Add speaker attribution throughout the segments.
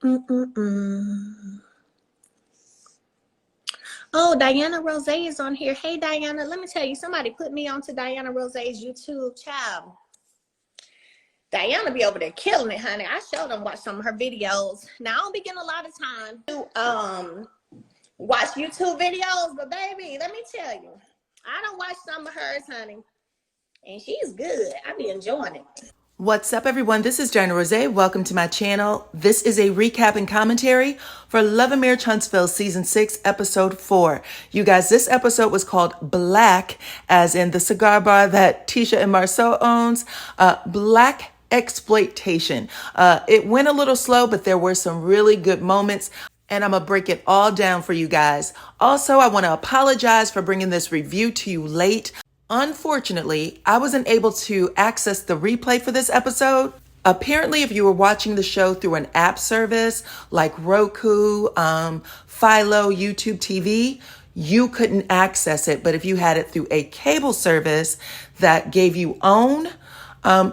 Speaker 1: Oh, DyanaRozay is on here. Hey, Dyana, let me tell you, somebody put me onto DyanaRozay's YouTube channel. Dyana be over there killing it, honey. I showed them watch some of her videos. Now, I don't be getting a lot of time to watch YouTube videos, but baby, let me tell you, I don't watch some of hers, honey, and she's good. I be enjoying it.
Speaker 2: What's up, everyone? This is DyanaRozay. Welcome to my channel. This is a recap and commentary for Love and Marriage Huntsville Season 6, Episode 4. You guys, this episode was called Black, as in the cigar bar that Tisha and Marcel owns. Black Exploitation. It went a little slow, but there were some really good moments, and I'm gonna break it all down for you guys. Also, I want to apologize for bringing this review to you late. Unfortunately, I wasn't able to access the replay for this episode. Apparently, if you were watching the show through an app service like Roku, Philo, YouTube TV, you couldn't access it. But if you had it through a cable service that gave you OWN,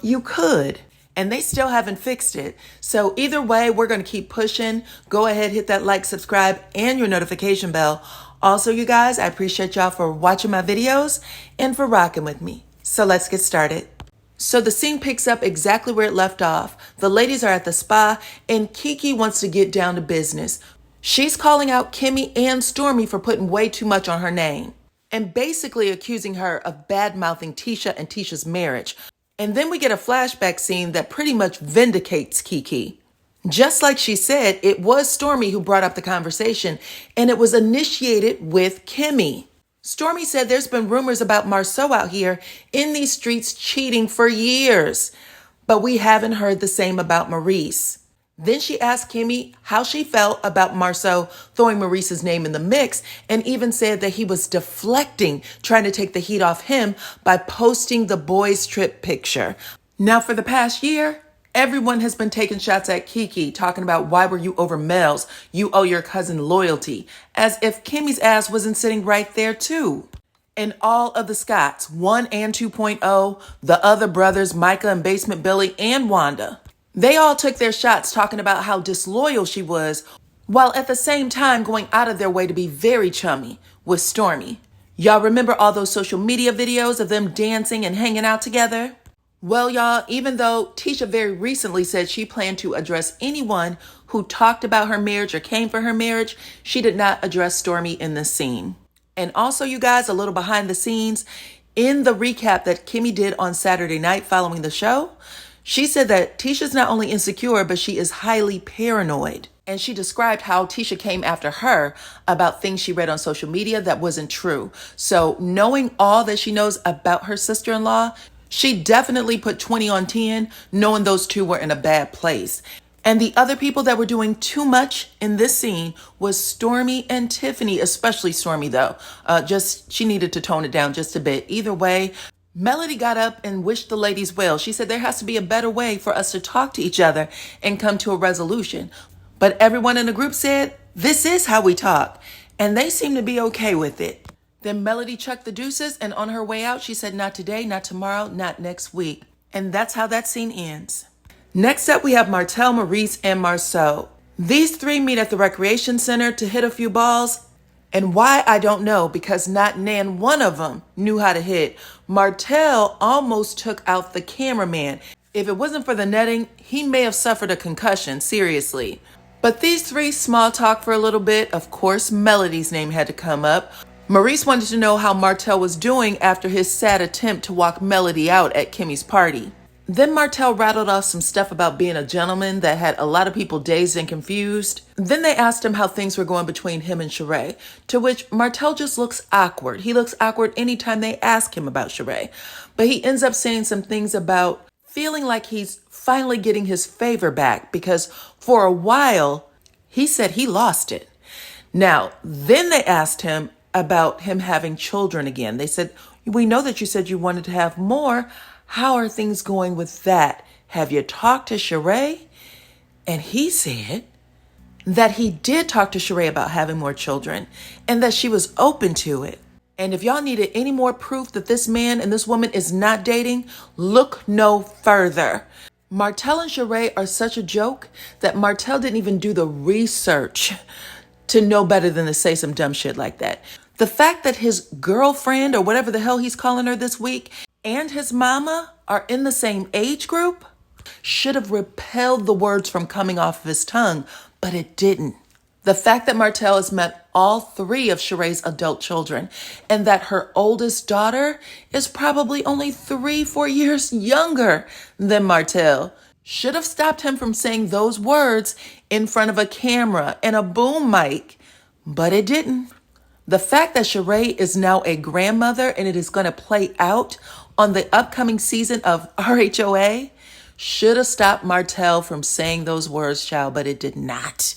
Speaker 2: you could. And they still haven't fixed it. So either way, we're going to keep pushing. Go ahead, hit that like, subscribe, and your notification bell. Also, you guys, I appreciate y'all for watching my videos and for rocking with me. So let's get started. So the scene picks up exactly where it left off. The ladies are at the spa and Kiki wants to get down to business. She's calling out Kimmy and Stormy for putting way too much on her name and basically accusing her of bad-mouthing Tisha and Tisha's marriage. And then we get a flashback scene that pretty much vindicates Kiki. Just like she said, it was Stormy who brought up the conversation, and it was initiated with Kimmy. Stormy said there's been rumors about Marcel out here in these streets cheating for years, but we haven't heard the same about Maurice. Then she asked Kimmy how she felt about Marcel throwing Maurice's name in the mix, and even said that he was deflecting, trying to take the heat off him by posting the boys' trip picture. Now, for the past year, everyone has been taking shots at Kiki, talking about why were you over Mel's? You owe your cousin loyalty, as if Kimmy's ass wasn't sitting right there too. And all of the Scotts, 1 and 2.0, the other brothers, Micah and Basement Billy and Wanda, they all took their shots talking about how disloyal she was, while at the same time going out of their way to be very chummy with Stormy. Y'all remember all those social media videos of them dancing and hanging out together? Well, y'all, even though Tisha very recently said she planned to address anyone who talked about her marriage or came for her marriage, she did not address Stormy in this scene. And also, you guys, a little behind the scenes, in the recap that Kimmy did on Saturday night following the show, she said that Tisha's not only insecure, but she is highly paranoid. And she described how Tisha came after her about things she read on social media that wasn't true. So knowing all that she knows about her sister-in-law, she definitely put 20 on 10, knowing those two were in a bad place. And the other people that were doing too much in this scene was Stormy and Tiffany, especially Stormy, though. She needed to tone it down just a bit. Either way, Melody got up and wished the ladies well. She said there has to be a better way for us to talk to each other and come to a resolution. But everyone in the group said, this is how we talk. And they seem to be okay with it. Then Melody chucked the deuces, and on her way out, she said, not today, not tomorrow, not next week. And that's how that scene ends. Next up, we have Martel, Maurice, and Marcel. These three meet at the recreation center to hit a few balls. And why, I don't know, because not nan one of them knew how to hit. Martel almost took out the cameraman. If it wasn't for the netting, he may have suffered a concussion, seriously. But these three small talk for a little bit. Of course, Melody's name had to come up. Maurice wanted to know how Martel was doing after his sad attempt to walk Melody out at Kimmy's party. Then Martel rattled off some stuff about being a gentleman that had a lot of people dazed and confused. Then they asked him how things were going between him and Sheree, to which Martel just looks awkward. He looks awkward anytime they ask him about Sheree. But he ends up saying some things about feeling like he's finally getting his favor back, because for a while, he said he lost it. Now, then they asked him about him having children again. They said, we know that you said you wanted to have more. How are things going with that? Have you talked to Sheree? And he said that he did talk to Sheree about having more children and that she was open to it. And if y'all needed any more proof that this man and this woman is not dating, look no further. Martel and Sheree are such a joke that Martel didn't even do the research to know better than to say some dumb shit like that. The fact that his girlfriend, or whatever the hell he's calling her this week, and his mama are in the same age group should have repelled the words from coming off of his tongue, but it didn't. The fact that Martel has met all three of Sheree's adult children and that her oldest daughter is probably only 3-4 years younger than Martel should have stopped him from saying those words in front of a camera and a boom mic, but it didn't. The fact that Sheree is now a grandmother and it is going to play out on the upcoming season of RHOA should have stopped Martel from saying those words, child, but it did not.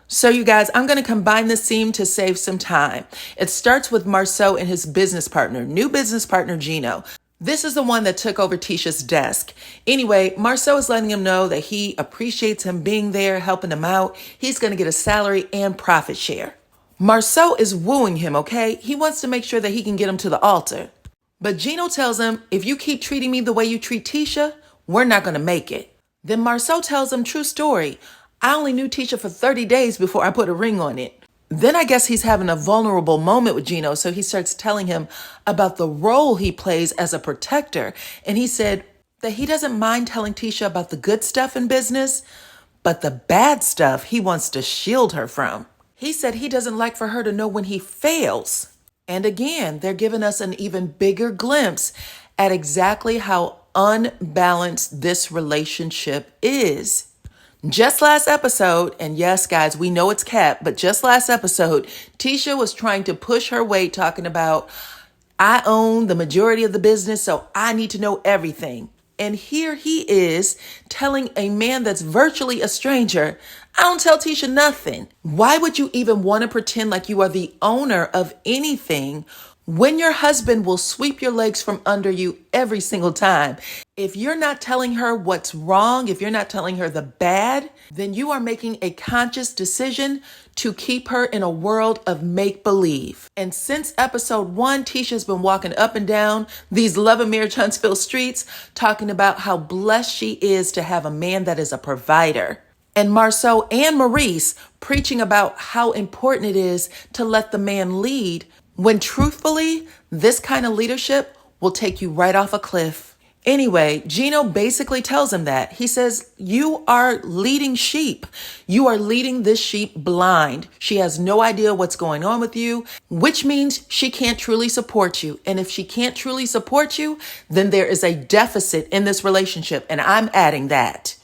Speaker 2: So you guys, I'm going to combine this scene to save some time. It starts with Marcel and his business partner, new business partner, Gino. This is the one that took over Tisha's desk. Anyway, Marcel is letting him know that he appreciates him being there, helping him out. He's going to get a salary and profit share. Marcel is wooing him, okay? He wants to make sure that he can get him to the altar. But Gino tells him, if you keep treating me the way you treat Tisha, we're not going to make it. Then Marcel tells him, true story, I only knew Tisha for 30 days before I put a ring on it. Then I guess he's having a vulnerable moment with Gino, so he starts telling him about the role he plays as a protector. And he said that he doesn't mind telling Tisha about the good stuff in business, but the bad stuff he wants to shield her from. He said he doesn't like for her to know when he fails. And again, they're giving us an even bigger glimpse at exactly how unbalanced this relationship is. Just last episode, and yes, guys, we know it's Cap, but just last episode, Tisha was trying to push her weight talking about, I own the majority of the business, so I need to know everything. And here he is telling a man that's virtually a stranger, I don't tell Tisha nothing. Why would you even want to pretend like you are the owner of anything when your husband will sweep your legs from under you every single time? If you're not telling her what's wrong, if you're not telling her the bad, then you are making a conscious decision to keep her in a world of make-believe. And since episode 1, Tisha's been walking up and down these Love and Marriage Huntsville streets talking about how blessed she is to have a man that is a provider. And Marcel and Maurice preaching about how important it is to let the man lead, when truthfully, this kind of leadership will take you right off a cliff. Anyway, Gino basically tells him that. He says, you are leading sheep. You are leading this sheep blind. She has no idea what's going on with you, which means she can't truly support you. And if she can't truly support you, then there is a deficit in this relationship. And I'm adding that.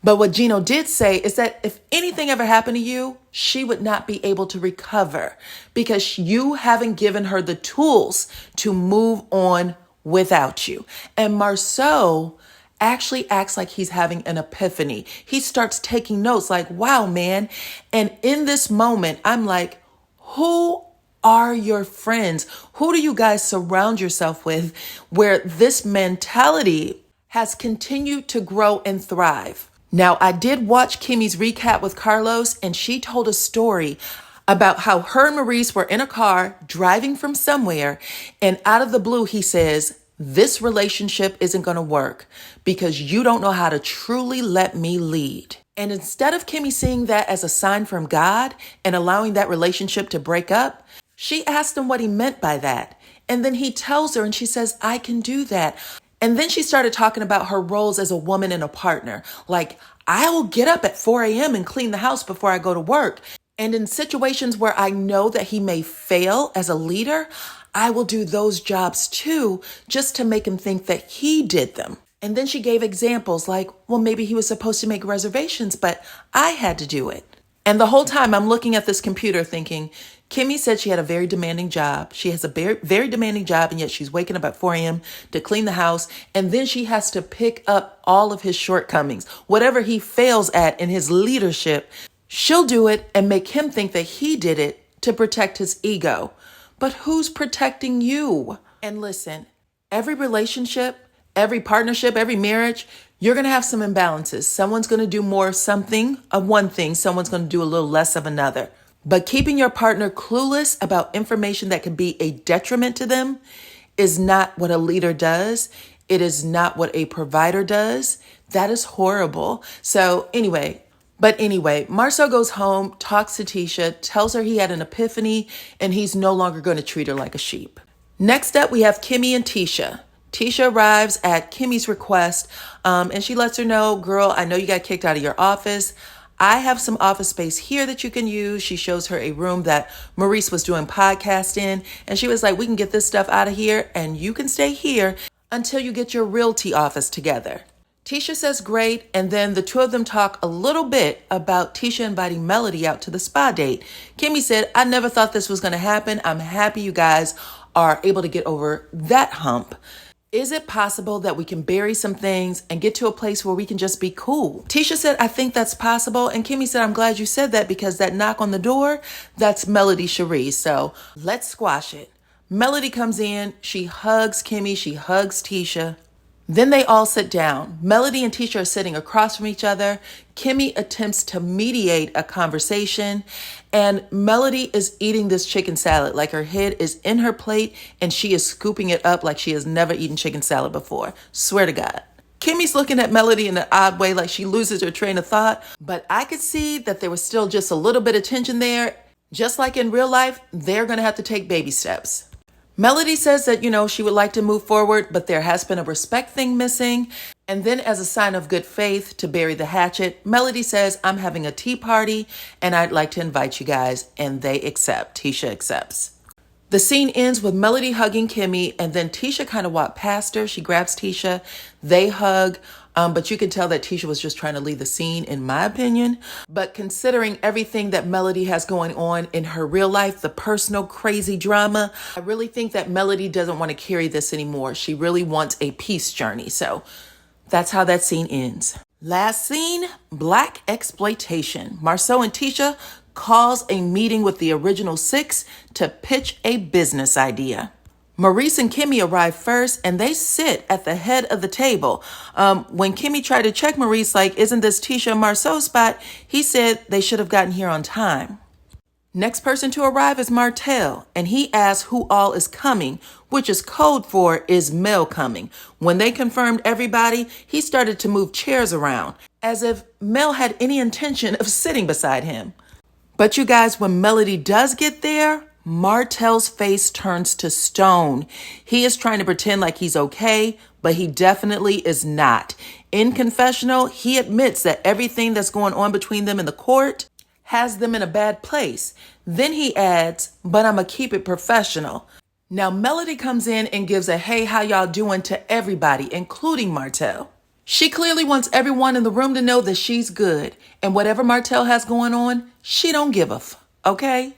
Speaker 2: But what Gino did say is that if anything ever happened to you, she would not be able to recover because you haven't given her the tools to move on without you. And Marcel actually acts like he's having an epiphany. He starts taking notes like, wow, man. And in this moment, I'm like, who are your friends? Who do you guys surround yourself with where this mentality has continued to grow and thrive? Now, I did watch Kimmy's recap with Carlos, and she told a story about how her and Maurice were in a car driving from somewhere, and out of the blue, he says, this relationship isn't going to work because you don't know how to truly let me lead. And instead of Kimmy seeing that as a sign from God and allowing that relationship to break up, she asked him what he meant by that. And then he tells her and she says, I can do that. And then she started talking about her roles as a woman and a partner. Like, I will get up at 4 a.m. and clean the house before I go to work. And in situations where I know that he may fail as a leader, I will do those jobs too, just to make him think that he did them. And then she gave examples like, well, maybe he was supposed to make reservations, but I had to do it. And the whole time I'm looking at this computer thinking, Kimmy said she had a very demanding job. She has a very, very demanding job, and yet she's waking up at 4 a.m. to clean the house. And then she has to pick up all of his shortcomings. Whatever he fails at in his leadership, she'll do it and make him think that he did it to protect his ego. But who's protecting you? And listen, every relationship, every partnership, every marriage, you're going to have some imbalances. Someone's going to do more of something of one thing. Someone's going to do a little less of another. But keeping your partner clueless about information that can be a detriment to them is not what a leader does. It is not what a provider does. That is horrible. So anyway, Marcel goes home, talks to Tisha, tells her he had an epiphany, and he's no longer going to treat her like a sheep. Next up, we have Kimmy and Tisha. Tisha arrives at Kimmy's request, and she lets her know, girl, I know you got kicked out of your office. I have some office space here that you can use. She shows her a room that Maurice was doing podcast in, and she was like, we can get this stuff out of here, and you can stay here until you get your realty office together. Tisha says great, and then the two of them talk a little bit about Tisha inviting Melody out to the spa date. Kimmy said, I never thought this was going to happen. I'm happy you guys are able to get over that hump. Is it possible that we can bury some things and get to a place where we can just be cool? Tisha said, I think that's possible. And Kimmy said, I'm glad you said that because that knock on the door, that's Melody Cherie. So let's squash it. Melody comes in. She hugs Kimmy. She hugs Tisha. Then they all sit down. Melody and Tisha are sitting across from each other. Kimmy attempts to mediate a conversation, and Melody is eating this chicken salad like her head is in her plate and she is scooping it up like she has never eaten chicken salad before. Swear to God. Kimmy's looking at Melody in an odd way like she loses her train of thought, but I could see that there was still just a little bit of tension there. Just like in real life, they're going to have to take baby steps. Melody says that, she would like to move forward, but there has been a respect thing missing. And then as a sign of good faith to bury the hatchet, Melody says, I'm having a tea party and I'd like to invite you guys. And they accept. Tisha accepts. The scene ends with Melody hugging Kimmy, and then Tisha kind of walked past her. She grabs Tisha. They hug. But you can tell that Tisha was just trying to leave the scene, in my opinion. But considering everything that Melody has going on in her real life, the personal crazy drama, I really think that Melody doesn't want to carry this anymore. She really wants a peace journey. So that's how that scene ends. Last scene, Black exploitation. Marcel and Tisha calls a meeting with the original six to pitch a business idea. Maurice and Kimmy arrive first, and they sit at the head of the table. When Kimmy tried to check Maurice, like, isn't this Tisha and Marcel's spot? He said they should have gotten here on time. Next person to arrive is Marcel, and he asks who all is coming, which is code for is Mel coming. When they confirmed everybody, he started to move chairs around, as if Mel had any intention of sitting beside him. But you guys, when Melody does get there, Martel's face turns to stone. He is trying to pretend like he's okay, but he definitely is not. In confessional, he admits that everything that's going on between them in the court has them in a bad place. Then he adds, but I'm gonna keep it professional. Now Melody comes in and gives a hey, how y'all doing to everybody, including Martel. She clearly wants everyone in the room to know that she's good, and whatever Martel has going on, she don't give a okay?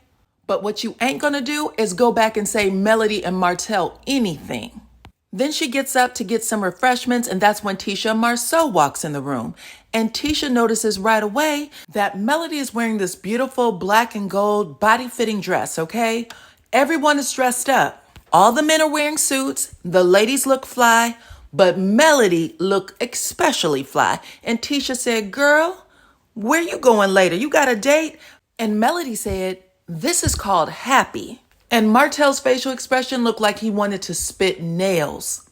Speaker 2: But what you ain't gonna do is go back and say Melody and Martel anything. Then she gets up to get some refreshments, and that's when Tisha and Marcel walks in the room. And Tisha notices right away that Melody is wearing this beautiful black and gold body-fitting dress, okay? Everyone is dressed up. All the men are wearing suits, the ladies look fly, but Melody looked especially fly. And Tisha said, girl, where you going later? You got a date? And Melody said, this is called happy. And Martel's facial expression looked like he wanted to spit nails.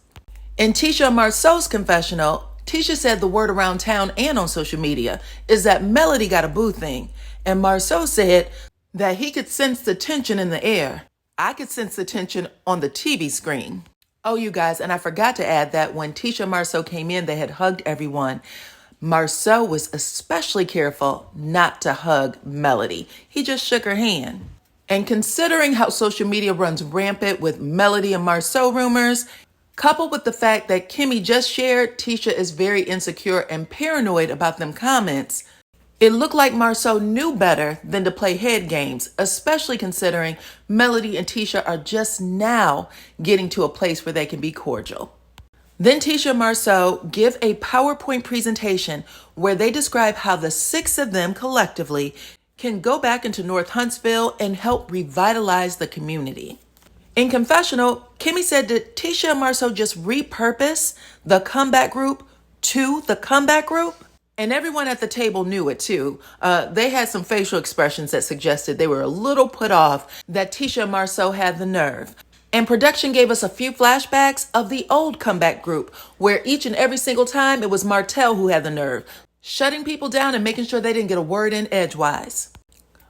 Speaker 2: In Tisha and Marcel's confessional, Tisha said the word around town and on social media is that Melody got a boo thing. And Marcel said that he could sense the tension in the air. I could sense the tension on the TV screen. Oh, you guys, and I forgot to add that when Tisha and Marcel came in, they had hugged everyone. Marcel was especially careful not to hug Melody. He just shook her hand. And considering how social media runs rampant with Melody and Marcel rumors, coupled with the fact that Kimmy just shared Tisha is very insecure and paranoid about them comments, it looked like Marcel knew better than to play head games, especially considering Melody and Tisha are just now getting to a place where they can be cordial. Then Tisha and Marcel give a PowerPoint presentation where they describe how the six of them collectively can go back into North Huntsville and help revitalize the community. In confessional, Kimmy said that Tisha and Marcel just repurposed the comeback group to the comeback group. And everyone at the table knew it too. They had some facial expressions that suggested they were a little put off that Tisha and Marcel had the nerve. And production gave us a few flashbacks of the old comeback group, where each and every single time it was Marcel who had the nerve, shutting people down and making sure they didn't get a word in edgewise.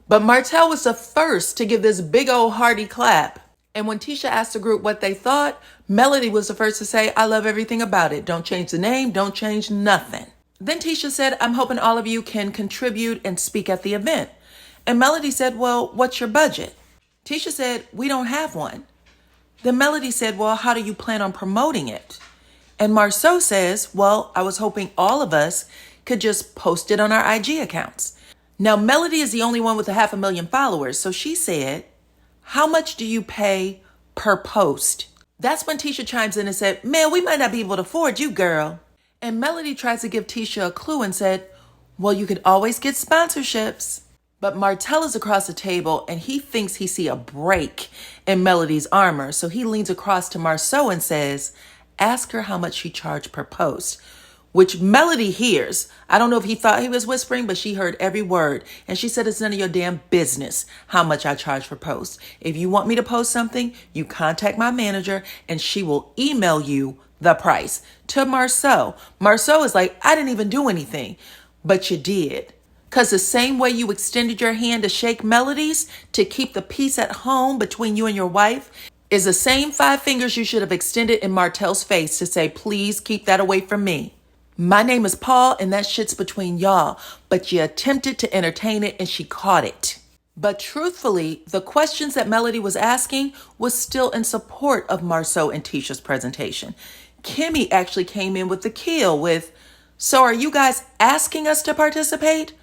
Speaker 2: But Marcel was the first to give this big old hearty clap. And when Tisha asked the group what they thought, Melody was the first to say, I love everything about it. Don't change the name, don't change nothing. Then Tisha said, I'm hoping all of you can contribute and speak at the event. And Melody said, well, what's your budget? Tisha said, we don't have one. Then Melody said, well, how do you plan on promoting it? And Marcel says, well, I was hoping all of us could just post it on our IG accounts. Now, Melody is the only one with 500,000 followers. So she said, how much do you pay per post? That's when Tisha chimes in and said, man, we might not be able to afford you, girl. And Melody tries to give Tisha a clue and said, well, you could always get sponsorships. But Marcel is across the table and he thinks he see a break in Melody's armor. So he leans across to Marcel and says, ask her how much she charged per post, which Melody hears. I don't know if he thought he was whispering, but she heard every word. And she said, it's none of your damn business how much I charge for posts. If you want me to post something, you contact my manager and she will email you the price. To Marcel. Marcel is like, I didn't even do anything, but you did. Because the same way you extended your hand to shake Melody's to keep the peace at home between you and your wife is the same 5 fingers you should have extended in Martel's face to say, please keep that away from me. My name is Paul and that shit's between y'all, but you attempted to entertain it and she caught it. But truthfully, the questions that Melody was asking was still in support of Marcel and Tisha's presentation. Kimmy actually came in with the kill with, so are you guys asking us to participate?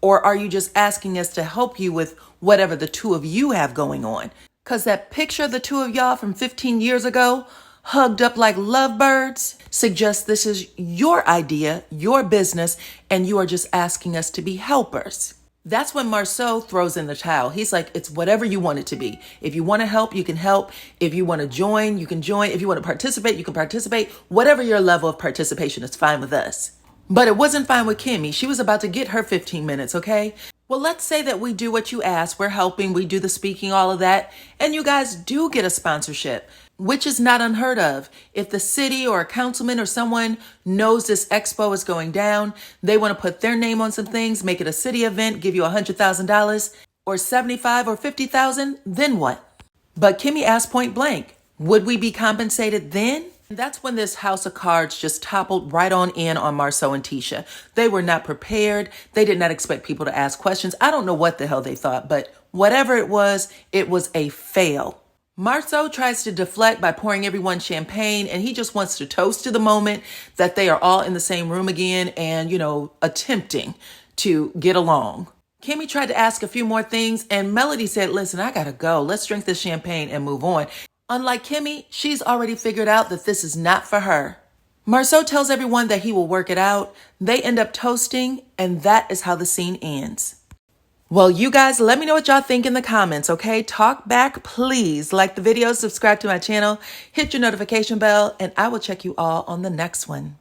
Speaker 2: Or are you just asking us to help you with whatever the two of you have going on? Because that picture of the two of y'all from 15 years ago, hugged up like lovebirds, suggests this is your idea, your business, and you are just asking us to be helpers. That's when Marcel throws in the towel. He's like, it's whatever you want it to be. If you want to help, you can help. If you want to join, you can join. If you want to participate, you can participate. Whatever your level of participation is fine with us. But it wasn't fine with Kimmy. She was about to get her 15 minutes, okay? Well, let's say that we do what you asked. We're helping, we do the speaking, all of that. And you guys do get a sponsorship, which is not unheard of. If the city or a councilman or someone knows this expo is going down, they want to put their name on some things, make it a city event, give you $100,000 or $75,000 or $50,000, then what? But Kimmy asked point blank, would we be compensated then? And that's when this house of cards just toppled right on in on Marcel and Tisha. They were not prepared. They did not expect people to ask questions. I don't know what the hell they thought, but whatever it was a fail. Marcel tries to deflect by pouring everyone champagne, and he just wants to toast to the moment that they are all in the same room again and, attempting to get along. Kimmy tried to ask a few more things, and Melody said, listen, I gotta go. Let's drink this champagne and move on. Unlike Kimmy, she's already figured out that this is not for her. Marcel tells everyone that he will work it out. They end up toasting, and that is how the scene ends. Well, you guys, let me know what y'all think in the comments, okay? Talk back, please. Like the video, subscribe to my channel, hit your notification bell, and I will check you all on the next one.